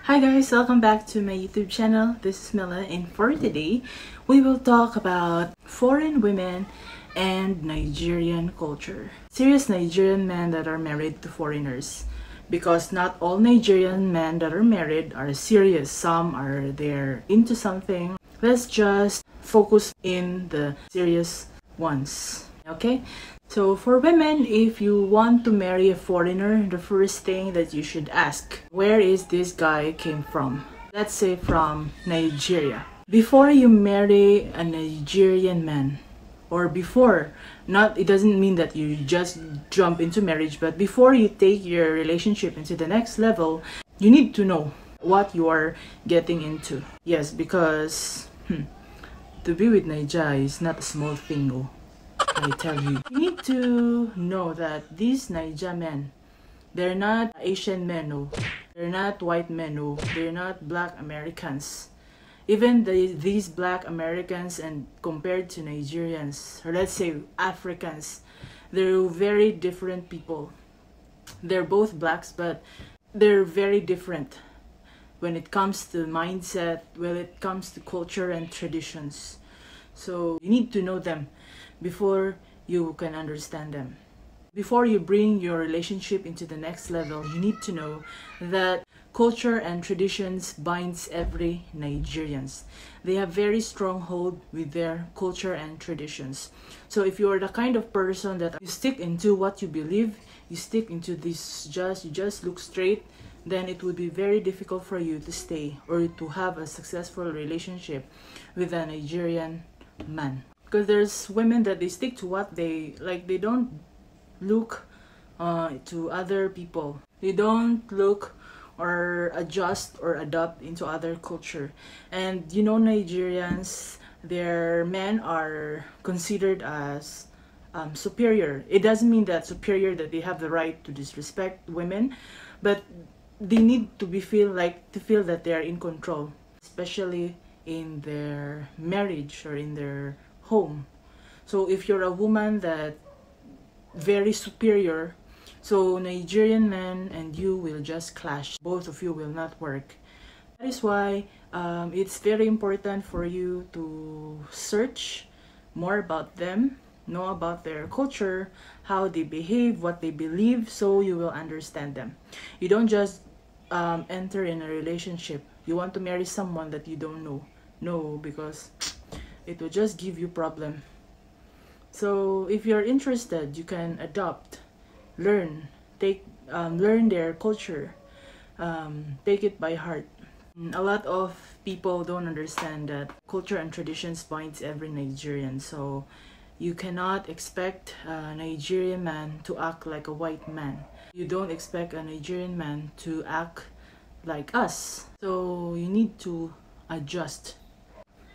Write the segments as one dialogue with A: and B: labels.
A: Hi guys, welcome back to my YouTube channel. This is Mela, and for today, we will talk about foreign women and Nigerian culture. Serious Nigerian men that are married to foreigners. Because not all Nigerian men that are married are serious. Some are they're into something. Let's just focus in the serious ones. Okay? So for women, if you want to marry a foreigner, the first thing that you should ask, where is this guy came from? Let's say from Nigeria. Before you marry a Nigerian man, or before, it doesn't mean that you just jump into marriage, but before you take your relationship into the next level, you need to know what you are getting into. Yes, because to be with Nigeria is not a small thing. Oh. I tell you, you need to know that these Niger men, they're not Asian men, no. They're not white men, no. They're not black Americans. Even these black Americans and compared to Nigerians, or let's say Africans, they're very different people. They're both blacks, but they're very different when it comes to mindset, when it comes to culture and traditions. So you need to know them before you can understand them. Before you bring your relationship into the next level, you need to know that culture and traditions binds every Nigerians. They have very strong hold with their culture and traditions. So if you're the kind of person that you stick into what you believe, you stick into this, you just look straight, then it would be very difficult for you to stay or to have a successful relationship with a Nigerian man. Because there's women that they stick to what they like. They don't look to other people. They don't look or adjust or adapt into other culture. And you know, Nigerians, their men are considered as superior. It doesn't mean that superior that they have the right to disrespect women, but they need to feel that they are in control, especially in their marriage or in their home. So if you're a woman that very superior, so Nigerian men and you will just clash. Both of you will not work. That is why it's very important for you to search more about them, know about their culture, how they behave, what they believe, so you will understand them. You don't just enter in a relationship. You want to marry someone that you don't know. No, because it will just give you problem. So if you're interested, you can adopt, learn, learn their culture, take it by heart. A lot of people don't understand that culture and traditions binds every Nigerian. So you cannot expect a Nigerian man to act like a white man. You don't expect a Nigerian man to act like us. So you need to adjust.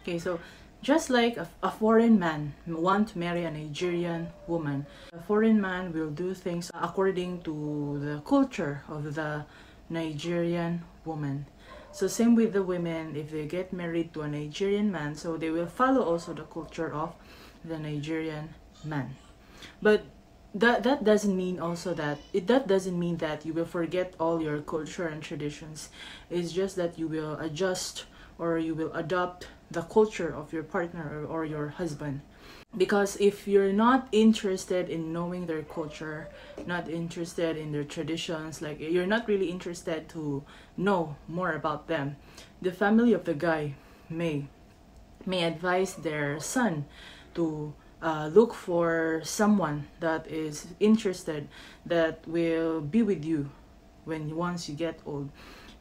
A: Okay, so just like a foreign man want to marry a Nigerian woman, a foreign man will do things according to the culture of the Nigerian woman. So same with the women, if they get married to a Nigerian man, so they will follow also the culture of the Nigerian man. But that doesn't mean also that that doesn't mean that you will forget all your culture and traditions. It's just that you will adjust or you will adopt the culture of your partner or your husband. Because if you're not interested in knowing their culture, not interested in their traditions, like you're not really interested to know more about them, the family of the guy may advise their son to look for someone that is interested, that will be with you once you get old.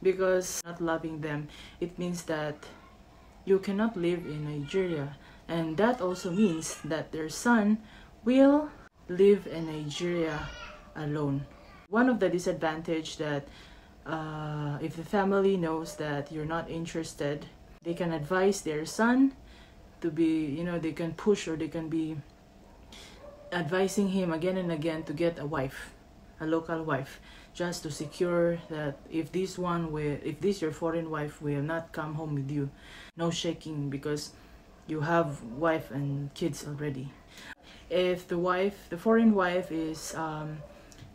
A: Because not loving them, it means that you cannot live in Nigeria, and that also means that their son will live in Nigeria alone. One of the disadvantage that if the family knows that you're not interested, they can advise their son to be, they can push or they can be advising him again and again to get a wife, a local wife, just to secure that if this your foreign wife will not come home with you, no shaking, because you have wife and kids already. If the foreign wife is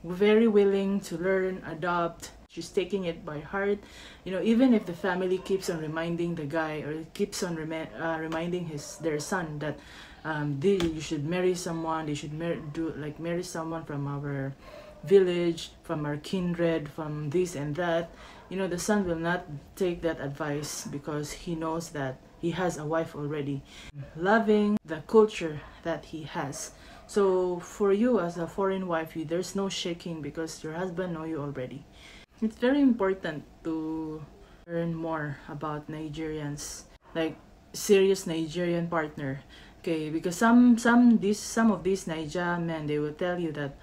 A: very willing to learn, adopt, she's taking it by heart. You know, even if the family keeps on reminding the guy, or keeps on reminding their son that you should marry someone, they should marry someone from our village, from our kindred, from this and that, you know, the son will not take that advice because he knows that he has a wife already, loving the culture that he has. So for you as a foreign wife, there's no shaking because your husband know you already. It's very important to learn more about Nigerians, like serious Nigerian partner. Okay, because some of these Nigerian men, they will tell you that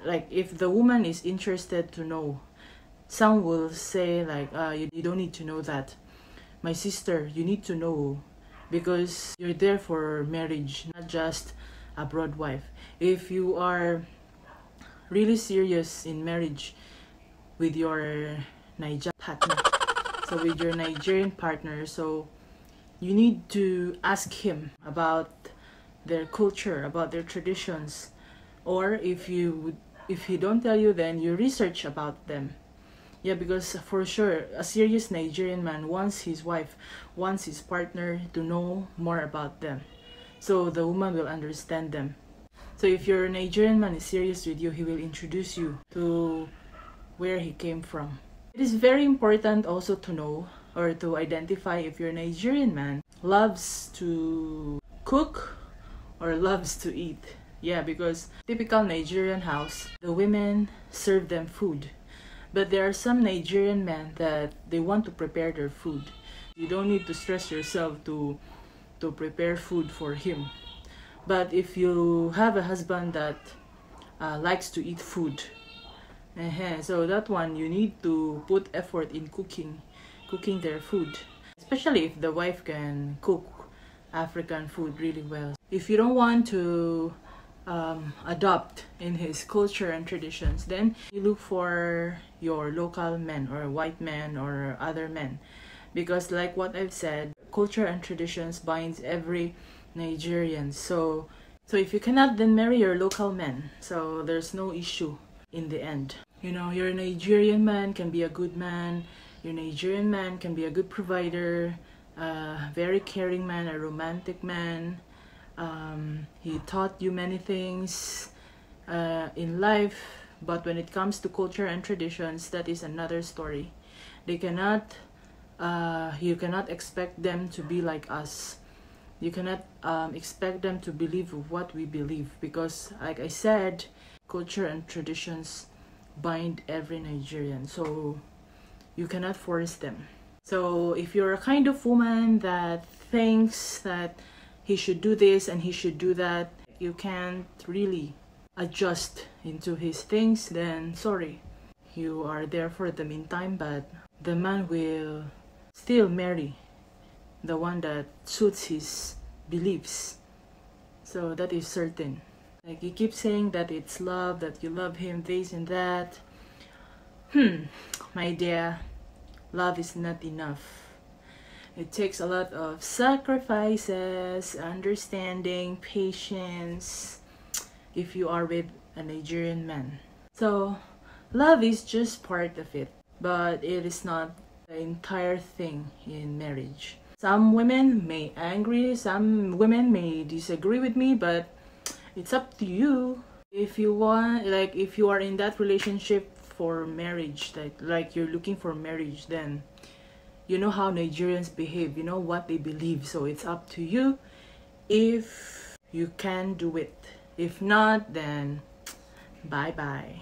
A: like if the woman is interested to know, some will say like you don't need to know that. My sister, you need to know because you're there for marriage, not just a broad wife. If you are really serious in marriage with your Nigerian partner, so with your Nigerian partner, so you need to ask him about their culture, about their traditions, or if he don't tell you, then you research about them. Yeah, because for sure a serious Nigerian man wants his partner to know more about them, so the woman will understand them. So if your Nigerian man is serious with you, he will introduce you to where he came from. It is very important also to know or to identify if your Nigerian man loves to cook or loves to eat. Yeah, because typical Nigerian house, the women serve them food. But there are some Nigerian men that they want to prepare their food. You don't need to stress yourself to prepare food for him. But if you have a husband that likes to eat food, so that one you need to put effort in cooking their food. Especially if the wife can cook African food really well. If you don't want to adopt in his culture and traditions, then you look for your local men or white men or other men, because like what I've said, culture and traditions binds every Nigerian. So if you cannot, then marry your local men, so there's no issue in the end. You know, your Nigerian man can be a good man, your Nigerian man can be a good provider, very caring man, a romantic man. He taught you many things in life, but when it comes to culture and traditions, that is another story. They cannot, you cannot expect them to be like us. You cannot expect them to believe what we believe, because like I said, culture and traditions bind every Nigerian, so you cannot force them. So if you're a kind of woman that thinks that he should do this and he should do that, you can't really adjust into his things, then sorry, you are there for the meantime, but the man will still marry the one that suits his beliefs. So that is certain. Like you keep saying that it's love, that you love him, this and that. My dear, love is not enough. It takes a lot of sacrifices, understanding, patience if you are with a Nigerian man. So love is just part of it, but it is not the entire thing in marriage. Some women may angry, some women may disagree with me, but it's up to you. If you want, like if you are in that relationship for marriage, like you're looking for marriage, then you know how Nigerians behave, you know what they believe, so it's up to you if you can do it. If not, then bye bye.